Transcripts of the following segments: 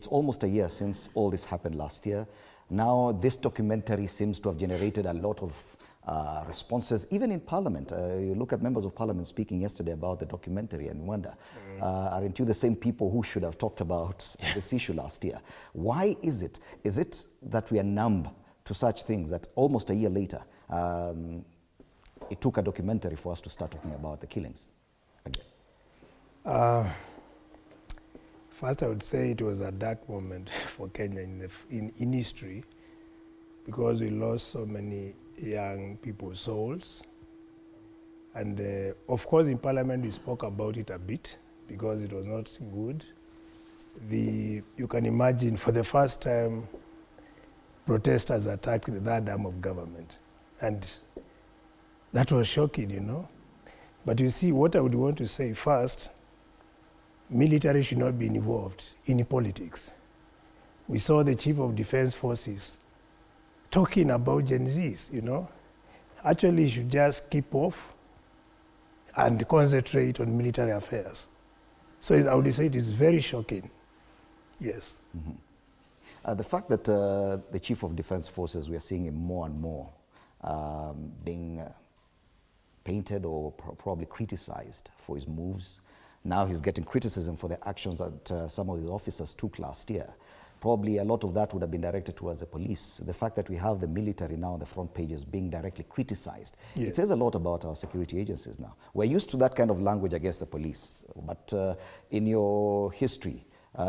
It's almost a year since all this happened last year. Now this documentary seems to have generated a lot of responses, even in Parliament. You look at members of Parliament speaking yesterday about the documentary and wonder, aren't you the same people who should have talked about this issue last year? Why is it? Is it that we are numb to such things that almost a year later, it took a documentary for us to start talking about the killings again? First, I would say it was a dark moment for Kenya in history, because we lost so many young people's souls. And of course, in Parliament, we spoke about it a bit because it was not good. You can imagine, for the first time, protesters attacked the third arm of government. And that was shocking, you know. But you see, what I would want to say first, military should not be involved in politics. We saw the Chief of Defense Forces talking about Gen Zs, you know. Actually, he should just keep off and concentrate on military affairs. So I would say it is very shocking, yes. Mm-hmm. The fact that the Chief of Defense Forces, we are seeing him more and more being painted or probably criticized for his moves. Now he's getting criticism for the actions that some of his officers took last year. Probably a lot of that would have been directed towards the police. The fact that we have the military now on the front pages being directly criticized, it says a lot about our security agencies now. We're used to that kind of language against the police, but in your history,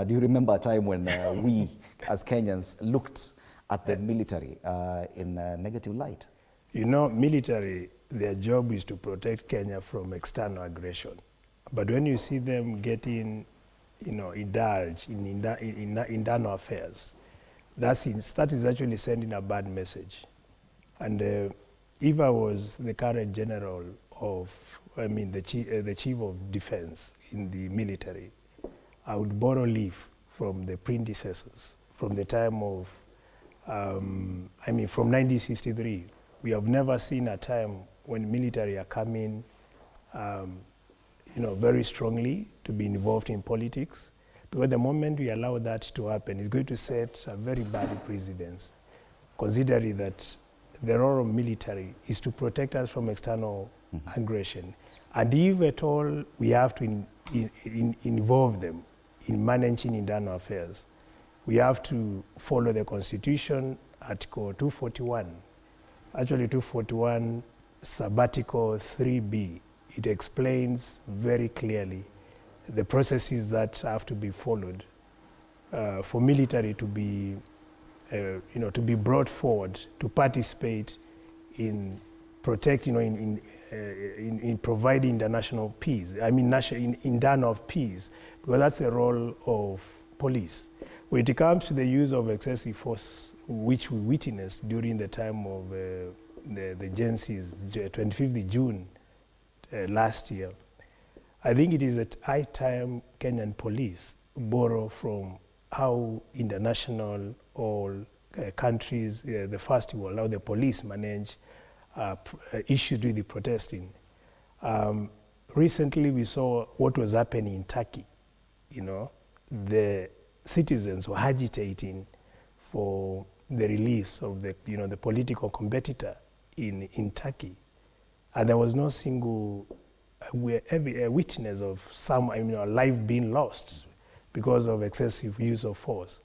do you remember a time when we as Kenyans looked at the military in a negative light? You know, military, their job is to protect Kenya from external aggression. But when you see them getting, you know, indulged in internal affairs, that is actually sending a bad message. And if I was the current general of, the chief of defense in the military, I would borrow leave from the predecessors, from the time of, from 1963. We have never seen a time when military are coming very strongly to be involved in politics, because the moment we allow that to happen, it's going to set a very bad precedent, considering that the role of military is to protect us from external aggression. And if at all we have to involve them in managing internal affairs, we have to follow the Constitution, Article 241. Actually, 241, Subarticle 3B. It explains very clearly the processes that have to be followed for military to be, to be brought forward to participate in protecting, in providing international peace. Internal peace, because that's the role of police. When it comes to the use of excessive force, which we witnessed during the time of the Gen Z's, 25th June. Last year, I think it is at high time Kenyan police borrow from how international or countries, the first world, how the police manage issues with the protesting. Recently, we saw what was happening in Turkey. You know, the citizens were agitating for the release of the political competitor in Turkey. And there was no single witness of some life being lost because of excessive use of force.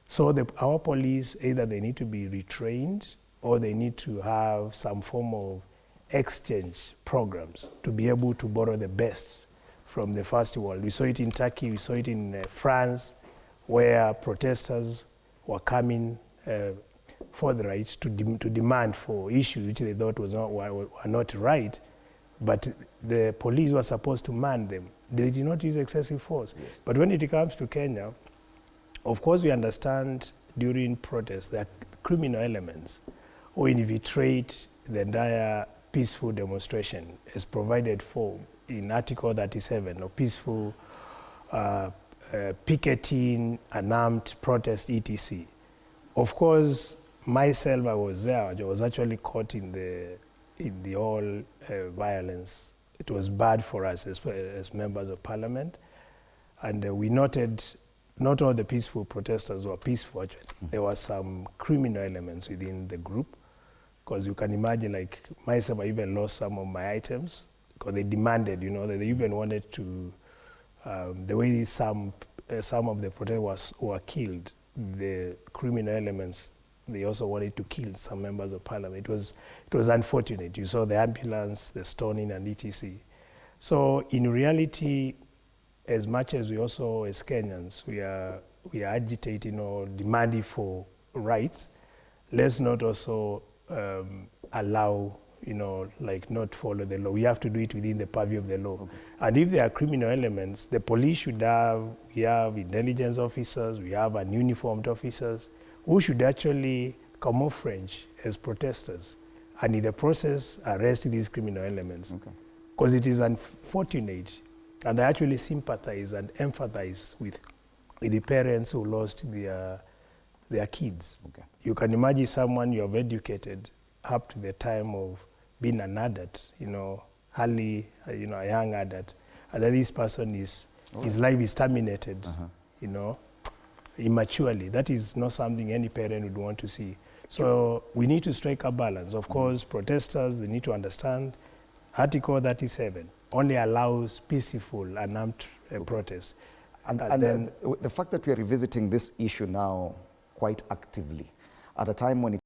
So our police, either they need to be retrained or they need to have some form of exchange programs to be able to borrow the best from the first world. We saw it in Turkey, we saw it in France, where protesters were coming for the right to demand for issues which they thought were not right, but the police were supposed to man them. They did not use excessive force. Yes. But when it comes to Kenya, of course we understand during protests that criminal elements or infiltrate the entire peaceful demonstration as provided for in Article 37 of peaceful picketing, unarmed protest, etc. Of course, myself, I was there. I was actually caught in the whole violence. It was bad for us as members of parliament. And we noted not all the peaceful protesters were peaceful, actually. There were some criminal elements within the group, because you can imagine, like myself, I even lost some of my items, because they demanded, you know, that they even wanted to, the way some of the protesters were killed, the criminal elements, they also wanted to kill some members of parliament. It was unfortunate. You saw the ambulance, the stoning, and etc. So in reality, as much as we also, as Kenyans, we are agitating or demanding for rights, let's not also allow, you know, like not follow the law. We have to do it within the purview of the law. Okay. And if there are criminal elements, the police should have, we have intelligence officers, we have uniformed officers who should actually camouflage as protesters, and in the process arrest these criminal elements. Because it is unfortunate, and I actually sympathize and empathize with the parents who lost their kids. Okay. You can imagine someone you have educated up to the time of being an adult, you know, early, you know, a young adult, and then this person his life is terminated, you know, immaturely. That is not something any parent would want to see. So we need to strike a balance. Of course, protesters, they need to understand Article 37 only allows peaceful, unarmed protest. And then the fact that we are revisiting this issue now quite actively, at a time when